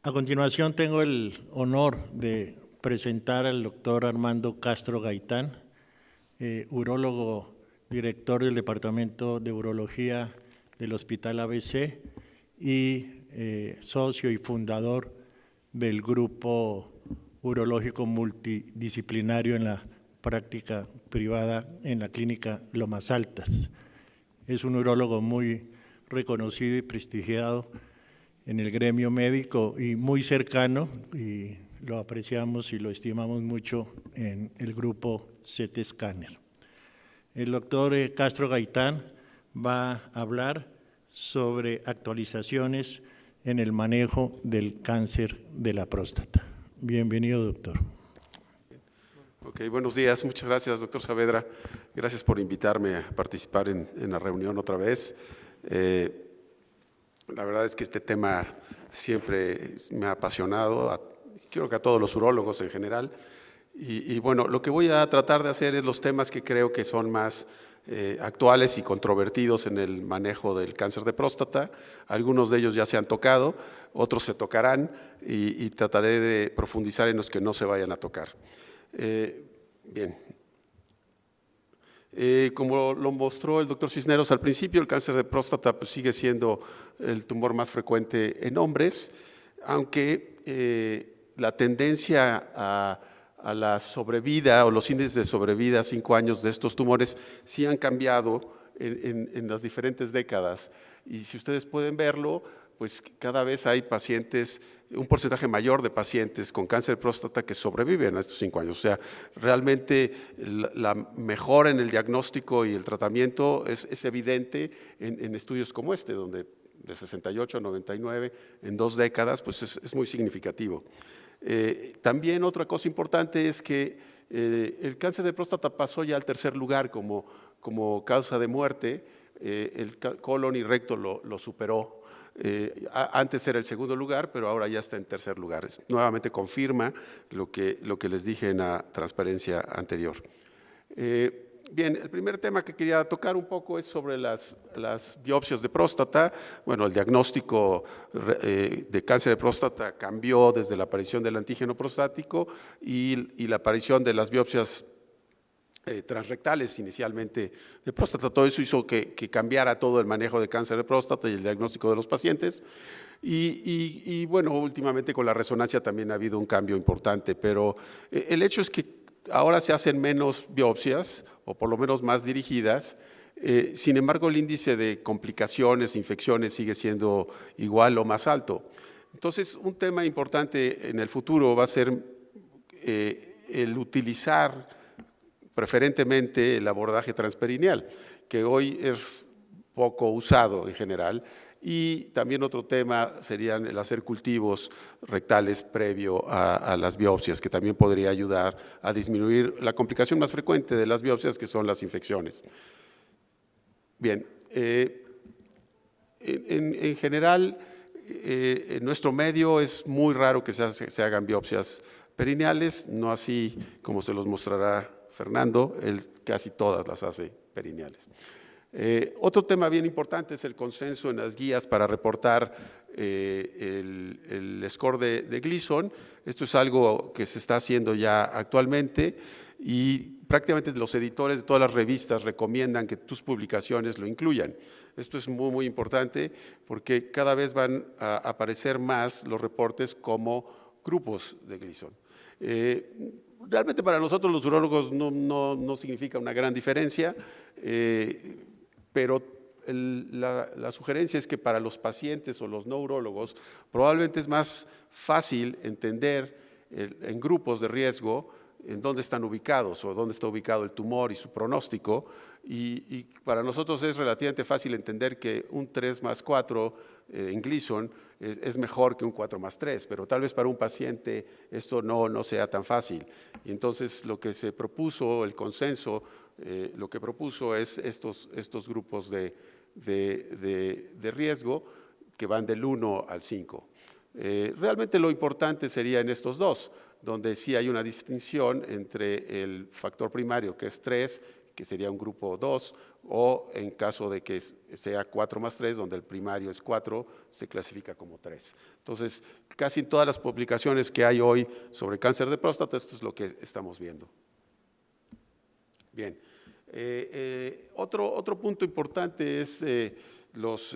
A continuación tengo el honor de presentar al doctor Armando Castro Gaitán, urólogo, director del Departamento de Urología del Hospital ABC y socio y fundador del grupo urológico multidisciplinario en la práctica privada en la clínica Lomas Altas. Es un urólogo muy reconocido y prestigiado en el gremio médico y muy cercano, y lo apreciamos y lo estimamos mucho en el grupo CT Scanner. El doctor Castro Gaitán va a hablar sobre actualizaciones en el manejo del cáncer de la próstata. Bienvenido, doctor. Ok, buenos días. Muchas gracias, doctor Saavedra. Gracias por invitarme a participar en la reunión otra vez. La verdad es que este tema siempre me ha apasionado, creo que a todos los urólogos en general. Y bueno, lo que voy a tratar de hacer es los temas que creo que son más actuales y controvertidos en el manejo del cáncer de próstata. Algunos de ellos ya se han tocado, otros se tocarán y trataré de profundizar en los que no se vayan a tocar. Bien. Como lo mostró el doctor Cisneros al principio, el cáncer de próstata pues, sigue siendo el tumor más frecuente en hombres, aunque la tendencia a la sobrevida o los índices de sobrevida a 5 años de estos tumores sí han cambiado en las diferentes décadas. Y si ustedes pueden verlo, pues cada vez hay pacientes, un porcentaje mayor de pacientes con cáncer de próstata que sobreviven a estos 5 años. O sea, realmente la mejora en el diagnóstico y el tratamiento es evidente en estudios como este, donde de 68 a 99 en 2 décadas, pues es muy significativo. También otra cosa importante es que el cáncer de próstata pasó ya al tercer lugar como causa de muerte. El colon y recto lo superó. Antes era el segundo lugar, pero ahora ya está en tercer lugar. Nuevamente confirma lo que les dije en la transparencia anterior. Bien, el primer tema que quería tocar un poco es sobre las biopsias de próstata. Bueno, el diagnóstico de cáncer de próstata cambió desde la aparición del antígeno prostático y la aparición de las biopsias transrectales inicialmente de próstata. Todo eso hizo que cambiara todo el manejo de cáncer de próstata y el diagnóstico de los pacientes. Y bueno, últimamente con la resonancia también ha habido un cambio importante, pero el hecho es que ahora se hacen menos biopsias, o por lo menos más dirigidas. Sin embargo, el índice de complicaciones, infecciones sigue siendo igual o más alto. Entonces, un tema importante en el futuro va a ser el utilizar preferentemente el abordaje transperineal, que hoy es poco usado en general. Y también otro tema serían el hacer cultivos rectales previo a las biopsias, que también podría ayudar a disminuir la complicación más frecuente de las biopsias, que son las infecciones. Bien, en general, en nuestro medio es muy raro que se hagan biopsias perineales, no así como se los mostrará Fernando, él casi todas las hace perineales. Otro tema bien importante es el consenso en las guías para reportar el score de Gleason. Esto es algo que se está haciendo ya actualmente y prácticamente los editores de todas las revistas recomiendan que tus publicaciones lo incluyan. Esto es muy, muy importante porque cada vez van a aparecer más los reportes como grupos de Gleason. Realmente para nosotros los urólogos no significa una gran diferencia, pero la sugerencia es que para los pacientes o los no urólogos probablemente es más fácil entender en grupos de riesgo en dónde están ubicados o dónde está ubicado el tumor y su pronóstico, y para nosotros es relativamente fácil entender que un 3+4 en Gleason es mejor que un 4+3, pero tal vez para un paciente esto no sea tan fácil. Y entonces lo que se propuso, el consenso, lo que propuso es estos grupos de riesgo que van del 1 al 5. Realmente lo importante sería en estos dos, donde sí hay una distinción entre el factor primario, que es 3, que sería un grupo 2, o en caso de que sea 4+3, donde el primario es 4, se clasifica como 3. Entonces, casi en todas las publicaciones que hay hoy sobre cáncer de próstata, esto es lo que estamos viendo. Bien, otro punto importante es los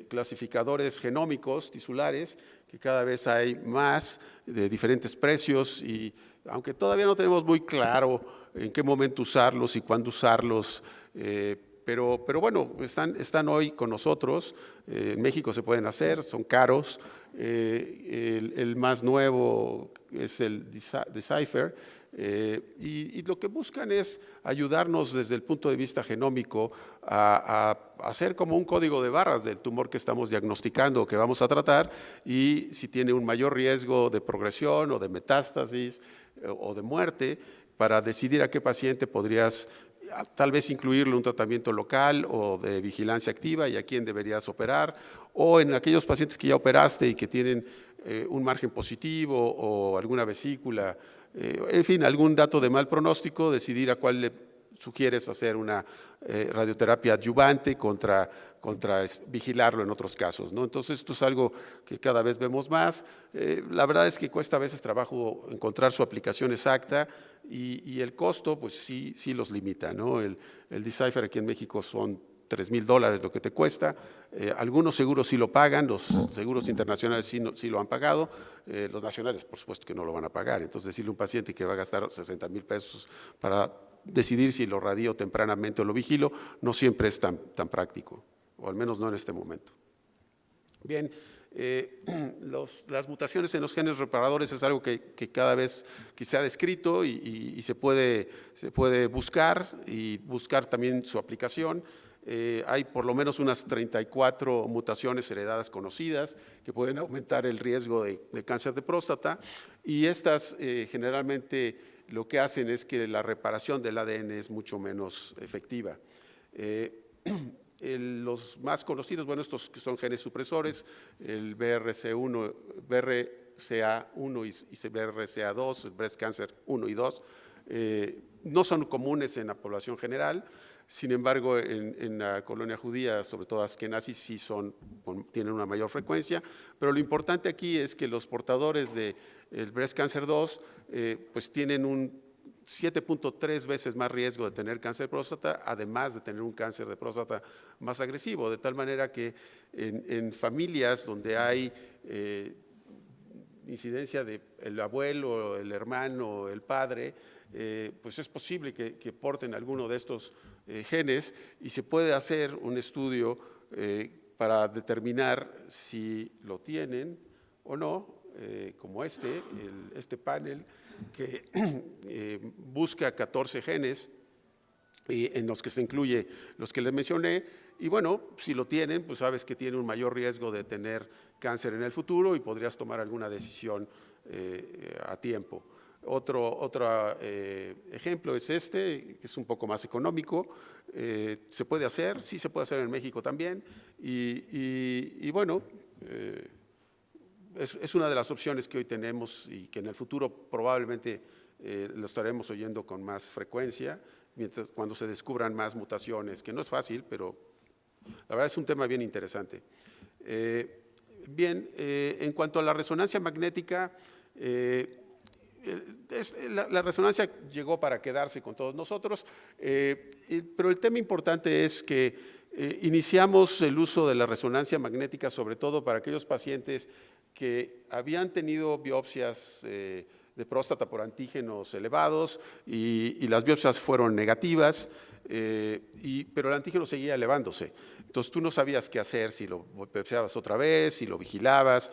clasificadores genómicos tisulares, que cada vez hay más de diferentes precios, y aunque todavía no tenemos muy claro en qué momento usarlos y cuándo usarlos, pero bueno, están hoy con nosotros. En México se pueden hacer, son caros. El más nuevo es el Decipher, y lo que buscan es ayudarnos desde el punto de vista genómico a hacer como un código de barras del tumor que estamos diagnosticando o que vamos a tratar, y si tiene un mayor riesgo de progresión o de metástasis o de muerte, para decidir a qué paciente podrías tal vez incluirle un tratamiento local o de vigilancia activa y a quién deberías operar, o en aquellos pacientes que ya operaste y que tienen un margen positivo o alguna vesícula, en fin, algún dato de mal pronóstico, decidir a cuál le sugieres hacer una radioterapia adyuvante contra vigilarlo en otros casos, ¿no? Entonces, esto es algo que cada vez vemos más. La verdad es que cuesta a veces trabajo encontrar su aplicación exacta, y el costo, pues sí los limita, ¿no? El Decipher aquí en México son $3,000 lo que te cuesta. Algunos seguros sí lo pagan, los seguros internacionales sí lo han pagado, los nacionales por supuesto que no lo van a pagar. Entonces, decirle a un paciente que va a gastar 60,000 pesos para decidir si lo radio tempranamente o lo vigilo, no siempre es tan práctico, o al menos no en este momento. Bien, las mutaciones en los genes reparadores es algo que cada vez que se ha descrito y se puede buscar, y buscar también su aplicación. Hay por lo menos unas 34 mutaciones heredadas conocidas que pueden aumentar el riesgo de cáncer de próstata, y estas generalmente lo que hacen es que la reparación del ADN es mucho menos efectiva. Los más conocidos, bueno, estos que son genes supresores, el BRCA1 y BRCA2, el Breast Cancer 1 y 2, no son comunes en la población general. Sin embargo, en la colonia judía, sobre todo Askenazis, sí tienen una mayor frecuencia, pero lo importante aquí es que los portadores del Breast Cancer 2 pues tienen un 7.3 veces más riesgo de tener cáncer de próstata, además de tener un cáncer de próstata más agresivo, de tal manera que en familias donde hay incidencia del abuelo, el hermano, el padre, pues es posible que porten alguno de estos genes, y se puede hacer un estudio para determinar si lo tienen o no, como este panel que busca 14 genes en los que se incluye los que les mencioné, y bueno, si lo tienen, pues sabes que tiene un mayor riesgo de tener cáncer en el futuro y podrías tomar alguna decisión a tiempo. Otro ejemplo es que es un poco más económico. ¿Se puede hacer? Sí, se puede hacer en México también, y bueno, es una de las opciones que hoy tenemos y que en el futuro probablemente lo estaremos oyendo con más frecuencia, cuando se descubran más mutaciones, que no es fácil, pero la verdad es un tema bien interesante. Bien, en cuanto a la resonancia magnética, la resonancia llegó para quedarse con todos nosotros, pero el tema importante es que iniciamos el uso de la resonancia magnética sobre todo para aquellos pacientes que habían tenido biopsias de próstata por antígenos elevados y las biopsias fueron negativas, pero el antígeno seguía elevándose. Entonces tú no sabías qué hacer, si lo biopsiabas otra vez, si lo vigilabas.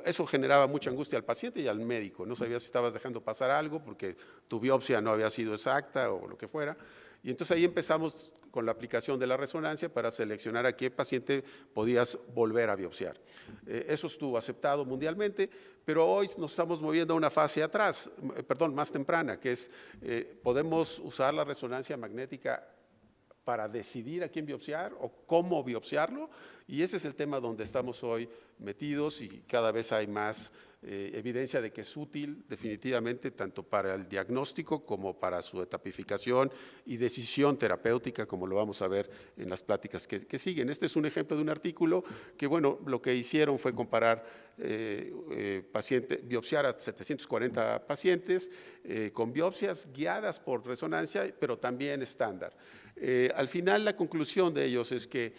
Eso generaba mucha angustia al paciente y al médico. No sabías si estabas dejando pasar algo porque tu biopsia no había sido exacta o lo que fuera. Y entonces ahí empezamos con la aplicación de la resonancia para seleccionar a qué paciente podías volver a biopsiar. Eso estuvo aceptado mundialmente, pero hoy nos estamos moviendo a una fase atrás, más temprana, que es podemos usar la resonancia magnética para decidir a quién biopsiar o cómo biopsiarlo, y ese es el tema donde estamos hoy metidos, y cada vez hay más evidencia de que es útil definitivamente tanto para el diagnóstico como para su etapificación y decisión terapéutica, como lo vamos a ver en las pláticas que siguen. Este es un ejemplo de un artículo que, bueno, lo que hicieron fue comparar biopsiar a 740 pacientes con biopsias guiadas por resonancia, pero también estándar. Al final, la conclusión de ellos es que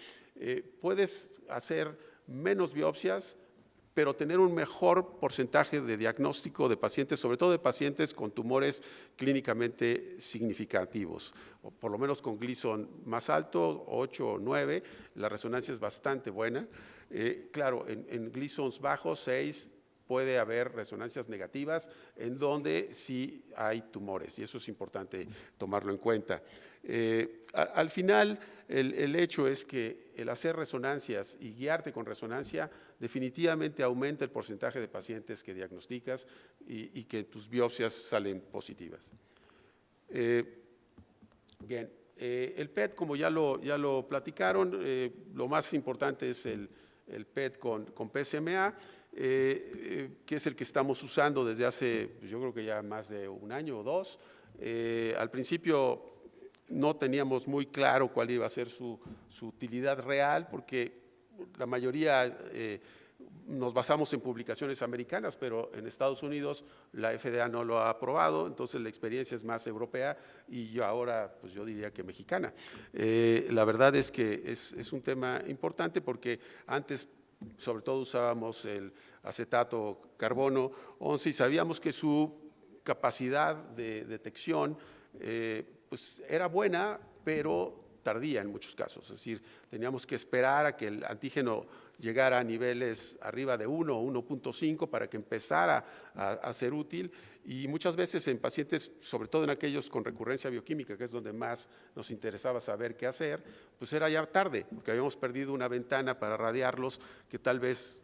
puedes hacer menos biopsias, pero tener un mejor porcentaje de diagnóstico de pacientes, sobre todo de pacientes con tumores clínicamente significativos, o por lo menos con Gleason más alto, 8 o 9, la resonancia es bastante buena. Claro, en Gleasons bajos, 6, puede haber resonancias negativas en donde sí hay tumores, y eso es importante tomarlo en cuenta. Al final, el hecho es que el hacer resonancias y guiarte con resonancia definitivamente aumenta el porcentaje de pacientes que diagnosticas y que tus biopsias salen positivas. Bien, el PET, como ya lo platicaron, lo más importante es el PET con PSMA, que es el que estamos usando desde hace, yo creo que ya más de un año o dos. Al principio no teníamos muy claro cuál iba a ser su utilidad real, porque la mayoría nos basamos en publicaciones americanas, pero en Estados Unidos la FDA no lo ha aprobado, entonces la experiencia es más europea y yo ahora, pues yo diría que mexicana. La verdad es que es un tema importante porque antes sobre todo usábamos el acetato carbono 11 y sabíamos que su capacidad de detección pues era buena, pero tardía en muchos casos. Es decir, teníamos que esperar a que el antígeno llegara a niveles arriba de 1 o 1.5 para que empezara a ser útil, y muchas veces en pacientes, sobre todo en aquellos con recurrencia bioquímica, que es donde más nos interesaba saber qué hacer, pues era ya tarde, porque habíamos perdido una ventana para radiarlos que tal vez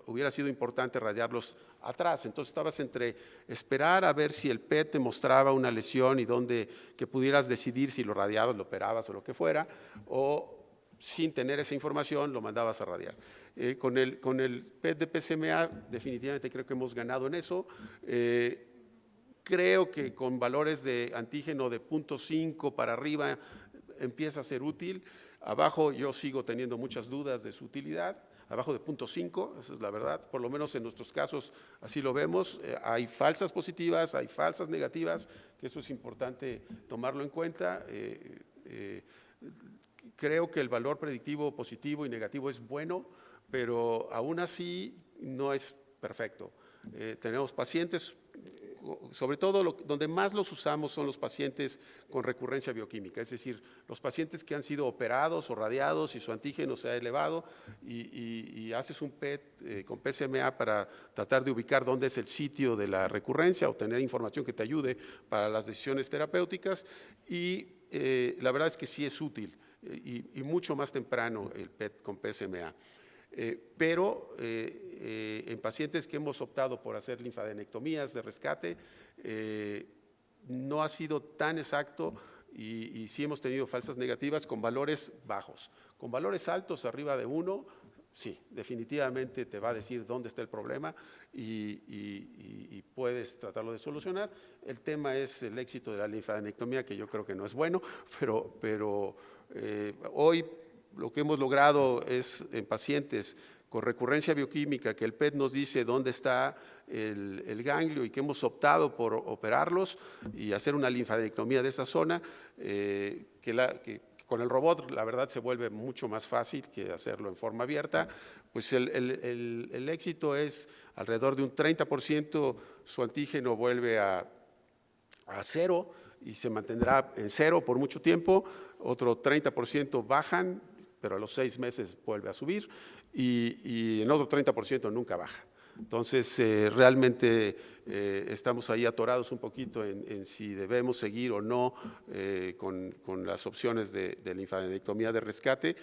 hubiera sido importante radiarlos atrás. Entonces estabas entre esperar a ver si el PET te mostraba una lesión y donde que pudieras decidir si lo radiabas, lo operabas o lo que fuera, o sin tener esa información lo mandabas a radiar. Con el PET de PSMA definitivamente creo que hemos ganado en eso. Creo que con valores de antígeno de 0.5 para arriba empieza a ser útil. Abajo yo sigo teniendo muchas dudas de su utilidad. Abajo de 0.5, esa es la verdad, por lo menos en nuestros casos así lo vemos. Hay falsas positivas, hay falsas negativas, que eso es importante tomarlo en cuenta. Creo que el valor predictivo positivo y negativo es bueno, pero aún así no es perfecto. Tenemos pacientes, sobre todo donde más los usamos son los pacientes con recurrencia bioquímica, es decir, los pacientes que han sido operados o radiados y su antígeno se ha elevado y haces un PET con PSMA para tratar de ubicar dónde es el sitio de la recurrencia o tener información que te ayude para las decisiones terapéuticas, y la verdad es que sí es útil y mucho más temprano el PET con PSMA. Pero en pacientes que hemos optado por hacer linfadenectomías de rescate, no ha sido tan exacto y sí hemos tenido falsas negativas con valores bajos. Con valores altos, arriba de 1, sí, definitivamente te va a decir dónde está el problema y puedes tratarlo de solucionar. El tema es el éxito de la linfadenectomía, que yo creo que no es bueno, pero hoy lo que hemos logrado es en pacientes con recurrencia bioquímica, que el PET nos dice dónde está el ganglio y que hemos optado por operarlos y hacer una linfadenectomía de esa zona, que con el robot la verdad se vuelve mucho más fácil que hacerlo en forma abierta. Pues el éxito es alrededor de un 30%, su antígeno vuelve a 0 y se mantendrá en 0 por mucho tiempo, otro 30% bajan, pero a los 6 meses vuelve a subir, y en otro 30% nunca baja. Entonces, realmente estamos ahí atorados un poquito en si debemos seguir o no con las opciones de linfadenectomía de rescate.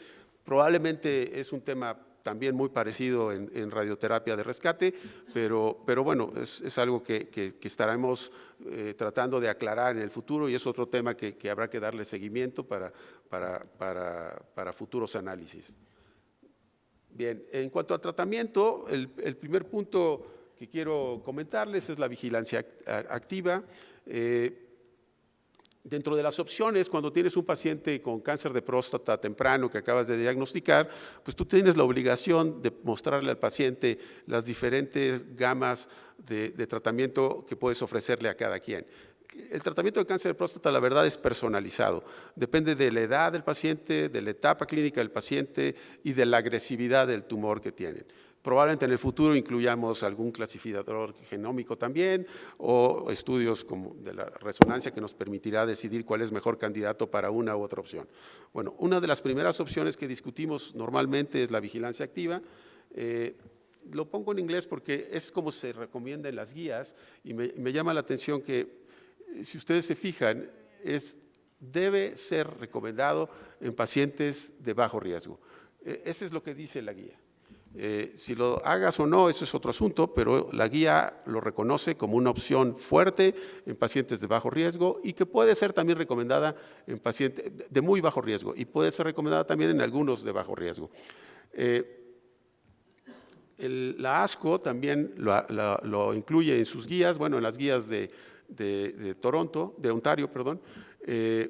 Probablemente es un tema también muy parecido en radioterapia de rescate, pero bueno, es algo que estaremos tratando de aclarar en el futuro, y es otro tema que habrá que darle seguimiento para futuros análisis. Bien, en cuanto a tratamiento, el primer punto que quiero comentarles es la vigilancia activa. Dentro de las opciones, cuando tienes un paciente con cáncer de próstata temprano que acabas de diagnosticar, pues tú tienes la obligación de mostrarle al paciente las diferentes gamas de tratamiento que puedes ofrecerle a cada quien. El tratamiento de cáncer de próstata, la verdad, es personalizado. Depende de la edad del paciente, de la etapa clínica del paciente y de la agresividad del tumor que tienen. Probablemente en el futuro incluyamos algún clasificador genómico también o estudios como de la resonancia que nos permitirá decidir cuál es mejor candidato para una u otra opción. Bueno, una de las primeras opciones que discutimos normalmente es la vigilancia activa. Lo pongo en inglés porque es como se recomienda en las guías y me llama la atención que, si ustedes se fijan, debe ser recomendado en pacientes de bajo riesgo. Eso es lo que dice la guía. Si lo hagas o no, eso es otro asunto, pero la guía lo reconoce como una opción fuerte en pacientes de bajo riesgo y que puede ser también recomendada en pacientes de muy bajo riesgo y puede ser recomendada también en algunos de bajo riesgo. La ASCO también lo incluye en sus guías, bueno, en las guías de Ontario, perdón,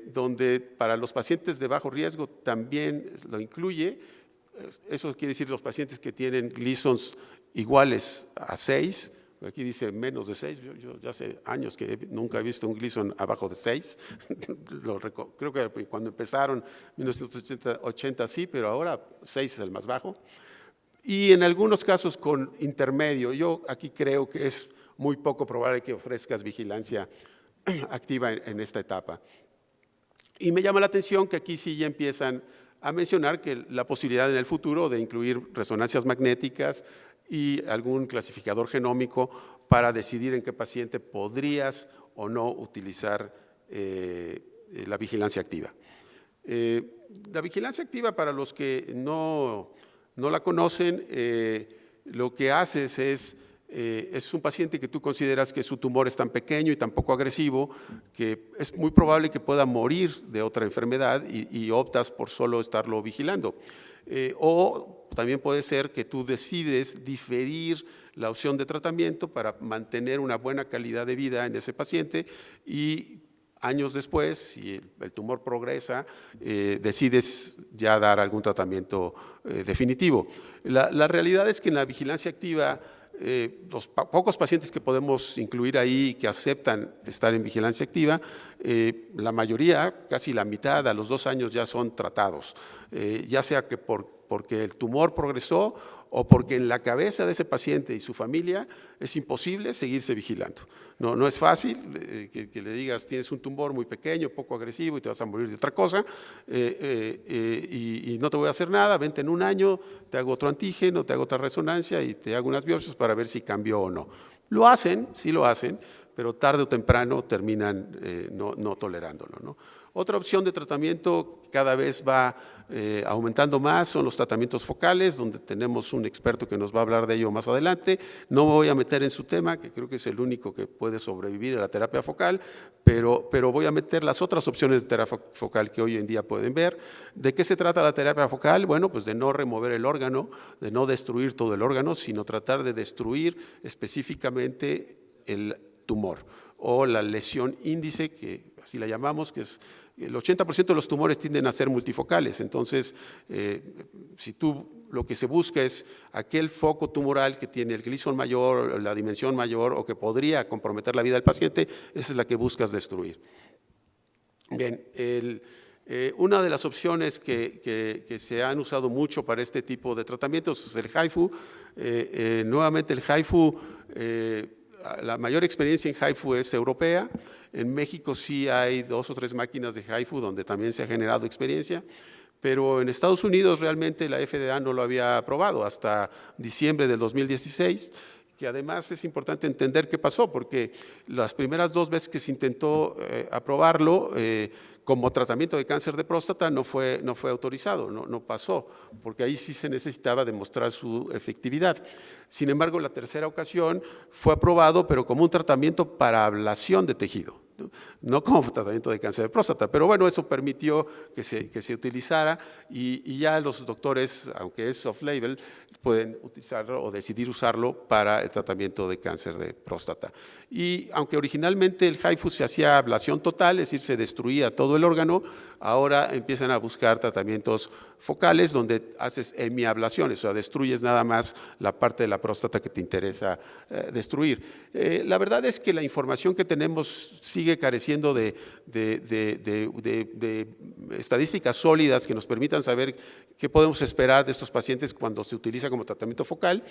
donde para los pacientes de bajo riesgo también lo incluye. Eso quiere decir los pacientes que tienen Gleasons iguales a 6, aquí dice menos de 6, yo ya hace años que nunca he visto un Gleason abajo de 6, creo que cuando empezaron en 1980 sí, pero ahora 6 es el más bajo. Y en algunos casos con intermedio, yo aquí creo que es muy poco probable que ofrezcas vigilancia activa en esta etapa. Y me llama la atención que aquí sí ya empiezan a mencionar que la posibilidad en el futuro de incluir resonancias magnéticas y algún clasificador genómico para decidir en qué paciente podrías o no utilizar la vigilancia activa. La vigilancia activa, para los que no la conocen, lo que haces es un paciente que tú consideras que su tumor es tan pequeño y tan poco agresivo que es muy probable que pueda morir de otra enfermedad y optas por solo estarlo vigilando. O también puede ser que tú decides diferir la opción de tratamiento para mantener una buena calidad de vida en ese paciente y años después, si el tumor progresa, decides ya dar algún tratamiento definitivo. La realidad es que en la vigilancia activa, los pocos pacientes que podemos incluir ahí que aceptan estar en vigilancia activa, la mayoría, casi la mitad, a los 2 años ya son tratados, ya sea que porque el tumor progresó o porque en la cabeza de ese paciente y su familia es imposible seguirse vigilando. No es fácil que le digas tienes un tumor muy pequeño, poco agresivo y te vas a morir de otra cosa y no te voy a hacer nada, vente en 1 año, te hago otro antígeno, te hago otra resonancia y te hago unas biopsias para ver si cambió o no. Lo hacen, sí lo hacen, pero tarde o temprano terminan no tolerándolo, ¿no? Otra opción de tratamiento que cada vez va aumentando más son los tratamientos focales, donde tenemos un experto que nos va a hablar de ello más adelante. No me voy a meter en su tema, que creo que es el único que puede sobrevivir a la terapia focal, pero voy a meter las otras opciones de terapia focal que hoy en día pueden ver. ¿De qué se trata la terapia focal? Bueno, pues de no remover el órgano, de no destruir todo el órgano, sino tratar de destruir específicamente el tumor o la lesión índice, que así la llamamos, que es el 80% de los tumores tienden a ser multifocales. Entonces, si tú lo que se busca es aquel foco tumoral que tiene el Gleason mayor, la dimensión mayor o que podría comprometer la vida del paciente, esa es la que buscas destruir. Bien, una de las opciones que se han usado mucho para este tipo de tratamientos es el HIFU. Nuevamente el HIFU, la mayor experiencia en HIFU es europea. En México sí hay 2 o 3 máquinas de HIFU donde también se ha generado experiencia, pero en Estados Unidos realmente la FDA no lo había aprobado hasta diciembre del 2016, que además es importante entender qué pasó, porque las primeras 2 veces que se intentó aprobarlo como tratamiento de cáncer de próstata no fue autorizado, no pasó, porque ahí sí se necesitaba demostrar su efectividad. Sin embargo, la tercera ocasión fue aprobado, pero como un tratamiento para ablación de tejido, no como tratamiento de cáncer de próstata, pero bueno, eso permitió que se utilizara y ya los doctores, aunque es off-label, pueden utilizarlo o decidir usarlo para el tratamiento de cáncer de próstata. Y aunque originalmente el HIFU se hacía ablación total, es decir, se destruía todo el órgano, ahora empiezan a buscar tratamientos focales donde haces hemiablaciones, o sea, destruyes nada más la parte de la próstata que te interesa destruir. La verdad es que la información que tenemos sigue careciendo de estadísticas sólidas que nos permitan saber qué podemos esperar de estos pacientes cuando se utiliza como tratamiento focal.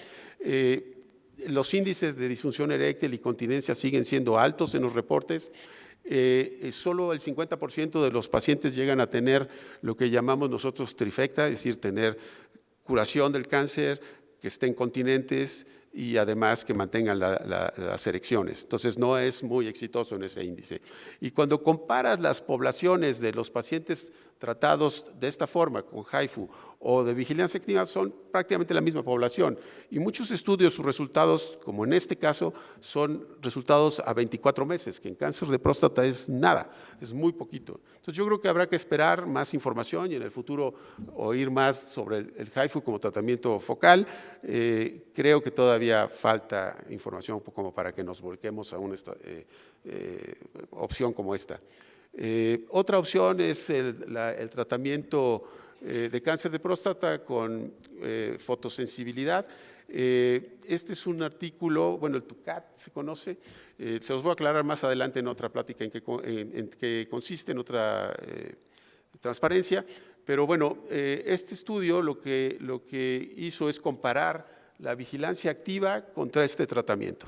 Los índices de disfunción eréctil y continencia siguen siendo altos en los reportes. Solo el 50% de los pacientes llegan a tener lo que llamamos nosotros trifecta, es decir, tener curación del cáncer, que estén continentes y además que mantengan las erecciones. Entonces no es muy exitoso en ese índice. Y cuando comparas las poblaciones de los pacientes tratados de esta forma, con HIFU o de vigilancia activa, son prácticamente la misma población. Y muchos estudios, sus resultados, como en este caso, son resultados a 24 meses, que en cáncer de próstata es nada, es muy poquito. Entonces yo creo que habrá que esperar más información y en el futuro oír más sobre el HIFU como tratamiento focal. Creo que todavía falta información como para que nos volquemos a una opción como esta. Otra opción es el tratamiento de cáncer de próstata con fotosensibilidad. Este es un artículo, bueno, el TUCAT se conoce, se los voy a aclarar más adelante en otra plática en qué consiste, en otra transparencia, pero bueno, este estudio lo que hizo es comparar la vigilancia activa contra este tratamiento.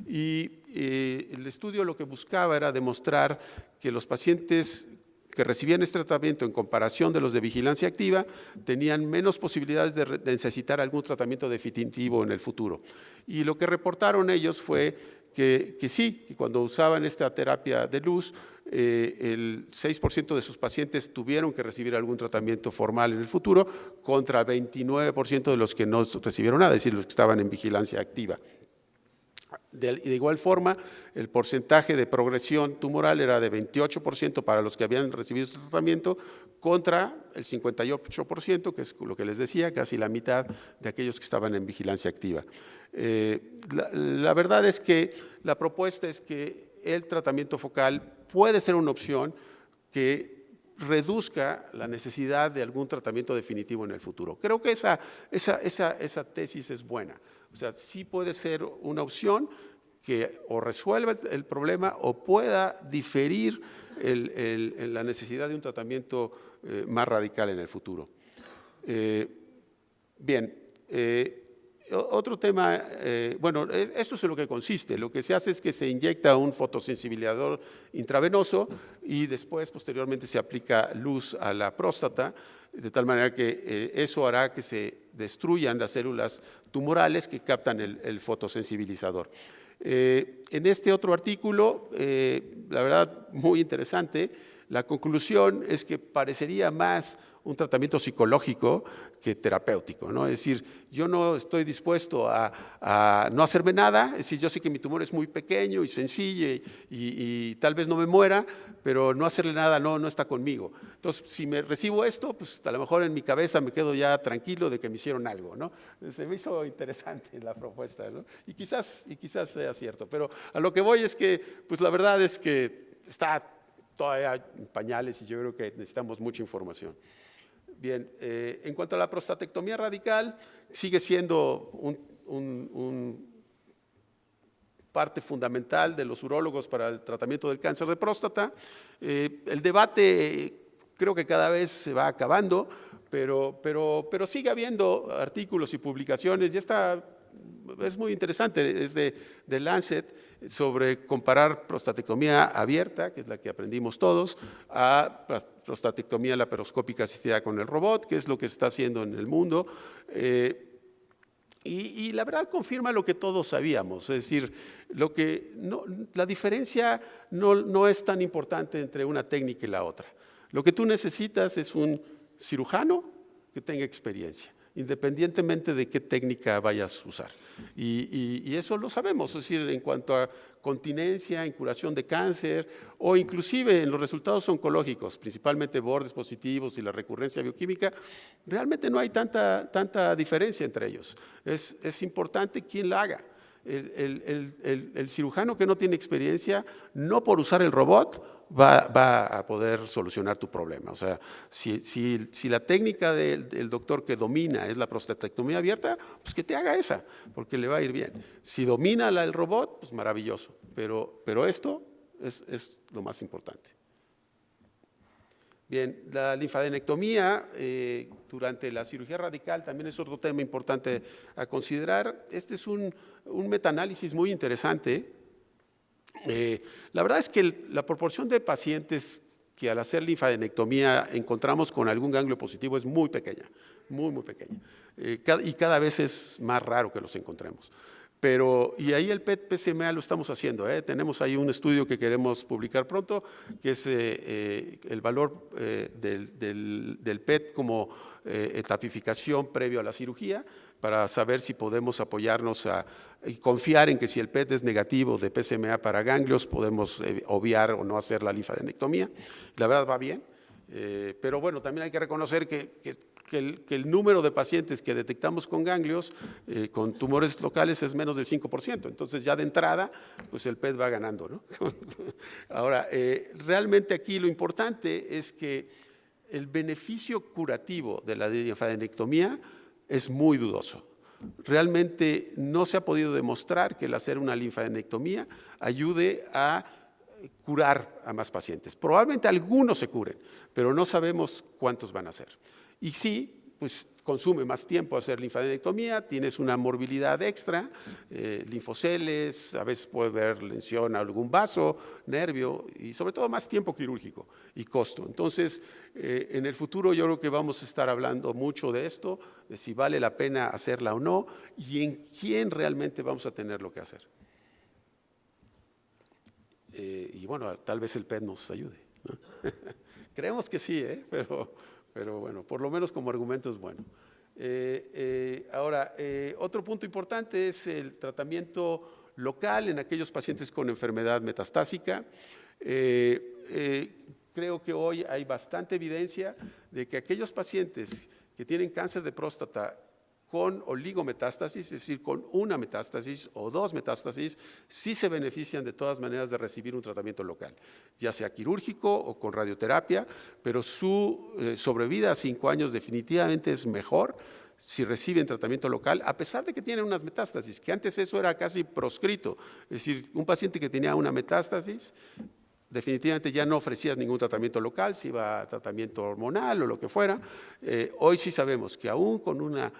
Y el estudio lo que buscaba era demostrar que los pacientes que recibían este tratamiento en comparación de los de vigilancia activa tenían menos posibilidades de necesitar algún tratamiento definitivo en el futuro. Y lo que reportaron ellos fue que sí, que cuando usaban esta terapia de luz, el 6% de sus pacientes tuvieron que recibir algún tratamiento formal en el futuro, contra el 29% de los que no recibieron nada, es decir, los que estaban en vigilancia activa. De igual forma, el porcentaje de progresión tumoral era de 28% para los que habían recibido este tratamiento, contra el 58%, que es lo que les decía, casi la mitad de aquellos que estaban en vigilancia activa. La verdad es que la propuesta es que el tratamiento focal puede ser una opción que reduzca la necesidad de algún tratamiento definitivo en el futuro. Creo que esa tesis es buena. O sea, sí puede ser una opción que o resuelva el problema o pueda diferir la necesidad de un tratamiento más radical en el futuro. Bien, otro tema, bueno, esto es en lo que consiste. Lo que se hace es que se inyecta un fotosensibilizador intravenoso y después, posteriormente, se aplica luz a la próstata, de tal manera que eso hará que se destruyan las células tumorales que captan el fotosensibilizador. En este otro artículo, la verdad, muy interesante, la conclusión es que parecería más un tratamiento psicológico que terapéutico, ¿no? Es decir, yo no estoy dispuesto a no hacerme nada, es decir, yo sé que mi tumor es muy pequeño y sencillo y tal vez no me muera, pero no hacerle nada no está conmigo. Entonces, si me recibo esto, pues a lo mejor en mi cabeza me quedo ya tranquilo de que me hicieron algo, ¿no? Se me hizo interesante la propuesta, ¿no? Y quizás sea cierto, pero a lo que voy es que, pues la verdad es que está todavía en pañales y yo creo que necesitamos mucha información. Bien, en cuanto a la prostatectomía radical, sigue siendo un parte fundamental de los urólogos para el tratamiento del cáncer de próstata. El debate creo que cada vez se va acabando, pero sigue habiendo artículos y publicaciones, y es muy interesante, es de Lancet, sobre comparar prostatectomía abierta, que es la que aprendimos todos, a prostatectomía laparoscópica asistida con el robot, que es lo que se está haciendo en el mundo. Y la verdad confirma lo que todos sabíamos, es decir, la diferencia no es tan importante entre una técnica y la otra. Lo que tú necesitas es un cirujano que tenga experiencia. independientemente de qué técnica vayas a usar. Y eso lo sabemos, es decir, en cuanto a continencia, en curación de cáncer o inclusive en los resultados oncológicos, principalmente bordes positivos y la recurrencia bioquímica, realmente no hay tanta diferencia entre ellos. Es importante quién la haga. El cirujano que no tiene experiencia, no por usar el robot, va a poder solucionar tu problema. O sea, si la técnica del doctor que domina es la prostatectomía abierta, pues que te haga esa, porque le va a ir bien. Si domina el robot, pues maravilloso, pero esto es lo más importante. Bien, la linfadenectomía durante la cirugía radical también es otro tema importante a considerar. Este es un metaanálisis muy interesante. La verdad es que la proporción de pacientes que al hacer linfadenectomía encontramos con algún ganglio positivo es muy pequeña, muy pequeña. Y cada vez es más raro que los encontremos. Y ahí el PET-PSMA lo estamos haciendo. Tenemos ahí un estudio que queremos publicar pronto, que es el valor del PET como etapificación previo a la cirugía, para saber si podemos apoyarnos y confiar en que si el PET es negativo de PSMA para ganglios, podemos obviar o no hacer la linfadenectomía. La verdad va bien, pero bueno, también hay que reconocer que el número de pacientes que detectamos con ganglios, con tumores locales, es menos del 5%. Entonces, ya de entrada, pues el PET va ganando, ¿no? Ahora, realmente aquí lo importante es que el beneficio curativo de la linfadenectomía es muy dudoso. Realmente no se ha podido demostrar que el hacer una linfadenectomía ayude a curar a más pacientes. Probablemente algunos se curen, pero no sabemos cuántos van a ser. Y sí, pues consume más tiempo hacer linfadenectomía, tienes una morbilidad extra, linfoceles, a veces puede haber lesión a algún vaso, nervio y sobre todo más tiempo quirúrgico y costo. Entonces, en el futuro yo creo que vamos a estar hablando mucho de esto, de si vale la pena hacerla o no y en quién realmente vamos a tener lo que hacer. Y bueno, tal vez el PET nos ayude, ¿no? Creemos que sí, pero bueno, por lo menos como argumento es bueno. Ahora, otro punto importante es el tratamiento local en aquellos pacientes con enfermedad metastásica. Creo que hoy hay bastante evidencia de que aquellos pacientes que tienen cáncer de próstata con oligometástasis, es decir, con una metástasis o dos metástasis, sí se benefician de todas maneras de recibir un tratamiento local, ya sea quirúrgico o con radioterapia, pero su sobrevida a 5 años definitivamente es mejor si reciben tratamiento local, a pesar de que tienen unas metástasis, que antes eso era casi proscrito, es decir, un paciente que tenía una metástasis, definitivamente ya no ofrecías ningún tratamiento local, si iba a tratamiento hormonal o lo que fuera. Hoy sí sabemos que aún con una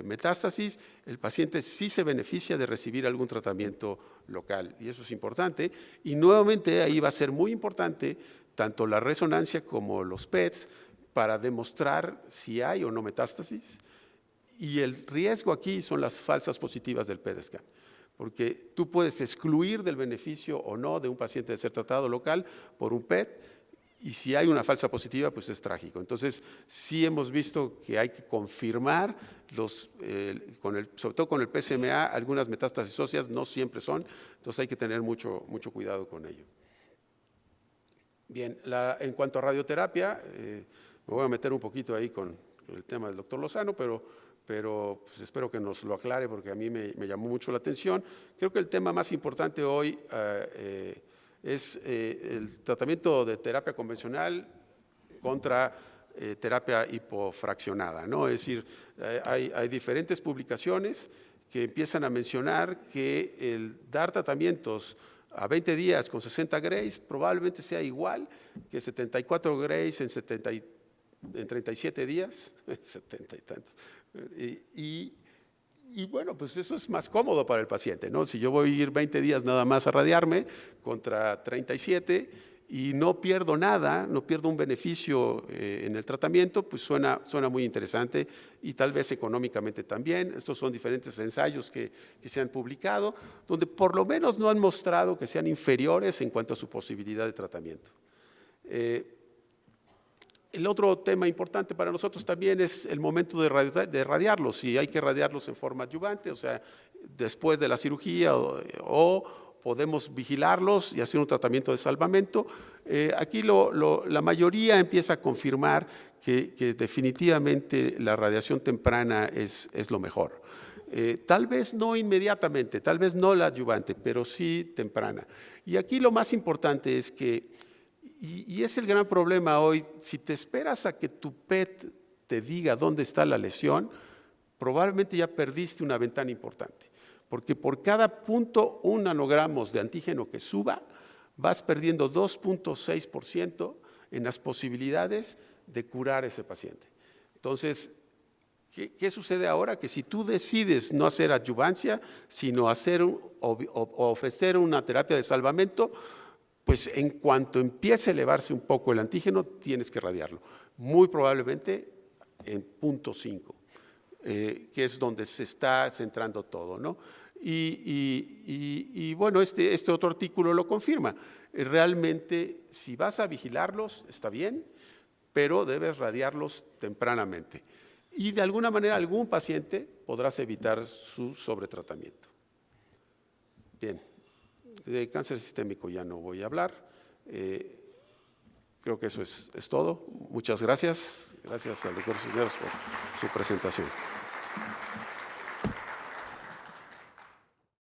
metástasis, el paciente sí se beneficia de recibir algún tratamiento local y eso es importante. Y nuevamente ahí va a ser muy importante tanto la resonancia como los PETs para demostrar si hay o no metástasis. Y el riesgo aquí son las falsas positivas del PET scan, porque tú puedes excluir del beneficio o no de un paciente de ser tratado local por un PET. Y si hay una falsa positiva, pues es trágico. Entonces, sí hemos visto que hay que confirmar, sobre todo con el PSMA, algunas metástasis óseas no siempre son, entonces hay que tener mucho cuidado con ello. Bien, en cuanto a radioterapia, me voy a meter un poquito ahí con el tema del doctor Lozano, pero pues espero que nos lo aclare porque a mí me llamó mucho la atención. Creo que el tema más importante hoy es el tratamiento de terapia convencional contra terapia hipofraccionada, ¿no? Es decir, hay diferentes publicaciones que empiezan a mencionar que el dar tratamientos a 20 días con 60 Grays probablemente sea igual que 74 Grays en 37 días, 70 y tantos. Y bueno, pues eso es más cómodo para el paciente, ¿no? Si yo voy a ir 20 días nada más a radiarme contra 37 y no pierdo nada, no pierdo un beneficio en el tratamiento, pues suena muy interesante y tal vez económicamente también. Estos son diferentes ensayos que se han publicado, donde por lo menos no han mostrado que sean inferiores en cuanto a su posibilidad de tratamiento. El otro tema importante para nosotros también es el momento de radiarlos, si hay que radiarlos en forma adyuvante, o sea, después de la cirugía o podemos vigilarlos y hacer un tratamiento de salvamento. Aquí la mayoría empieza a confirmar que definitivamente la radiación temprana es lo mejor. Tal vez no inmediatamente, tal vez no la adyuvante, pero sí temprana. Y aquí lo más importante es que, y es el gran problema hoy, si te esperas a que tu PET te diga dónde está la lesión, probablemente ya perdiste una ventana importante, porque por cada 0.1 nanogramos de antígeno que suba, vas perdiendo 2.6% en las posibilidades de curar a ese paciente. Entonces, ¿qué sucede ahora? Que si tú decides no hacer adyuvancia, sino hacer o ofrecer una terapia de salvamento, pues en cuanto empiece a elevarse un poco el antígeno, tienes que radiarlo. Muy probablemente en 0.5, que es donde se está centrando todo, ¿no? Y bueno, este otro artículo lo confirma. Realmente, si vas a vigilarlos, está bien, pero debes radiarlos tempranamente. Y de alguna manera, algún paciente podrás evitar su sobretratamiento. Bien. De cáncer sistémico ya no voy a hablar. Creo que eso es todo. Muchas gracias. Gracias al doctor Cisneros por su presentación.